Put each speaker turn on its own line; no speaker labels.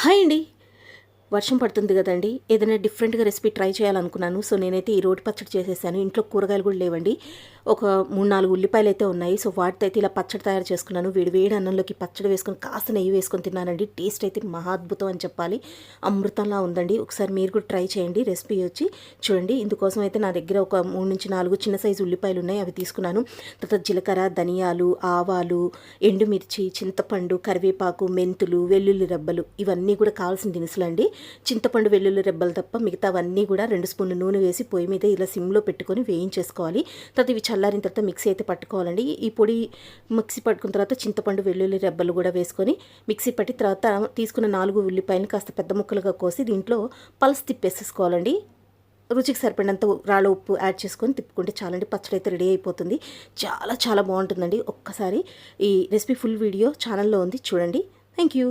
Hi అండి. వర్షం పడుతుంది కదండి, ఏదైనా డిఫరెంట్గా రెసిపీ ట్రై చేయాలనుకున్నాను. సో నేనైతే ఈ రోటి పచ్చడి చేసేసాను. ఇంట్లో కూరగాయలు కూడా లేవండి. ఒక 3-4 ఉల్లిపాయలు అయితే ఉన్నాయి. సో వాటితో అయితే ఇలా పచ్చడి తయారు చేసుకున్నాను. వేడి వేడి అన్నంలోకి పచ్చడి వేసుకొని కాస్త నెయ్యి వేసుకొని తిన్నానండి. టేస్ట్ అయితే మహా అద్భుతం అని చెప్పాలి. అమృతంలా ఉందండి. ఒకసారి మీరు కూడా ట్రై చేయండి. రెసిపీ వచ్చి చూడండి. ఇందుకోసం అయితే నా దగ్గర ఒక 3-4 చిన్న సైజు ఉల్లిపాయలు ఉన్నాయి, అవి తీసుకున్నాను. తర్వాత జీలకర్ర, ధనియాలు, ఆవాలు, ఎండుమిర్చి, చింతపండు, కరివేపాకు, మెంతులు, వెల్లుల్లి రెబ్బలు, ఇవన్నీ కూడా కావాల్సిన దినుసులు అండి. చింతపండు, వెల్లుల్లి రెబ్బలు తప్ప మిగతావన్నీ కూడా 2 స్పూన్లు నూనె వేసి పొయ్యి మీద ఇలా సిమ్లో పెట్టుకొని వేయించేసుకోవాలి. తర్వాత ఇవి చల్లారిన తర్వాత మిక్సీ అయితే పట్టుకోవాలండి. ఈ పొడి మిక్సీ పట్టుకున్న తర్వాత చింతపండు, వెల్లుల్లి రెబ్బలు కూడా వేసుకొని మిక్సీ పట్టి తర్వాత తీసుకున్న 4 ఉల్లిపాయలు కాస్త పెద్ద ముక్కలుగా కోసి దీంట్లో పల్స్ తిప్పేసేసుకోవాలండి. రుచికి సరిపడినంత రాళ్ళ ఉప్పు యాడ్ చేసుకొని తిప్పుకుంటే చాలండి. పచ్చడి అయితే రెడీ అయిపోతుంది. చాలా చాలా బాగుంటుందండి. ఒక్కసారి ఈ రెసిపీ ఫుల్ వీడియో ఛానల్లో ఉంది, చూడండి. Thank you.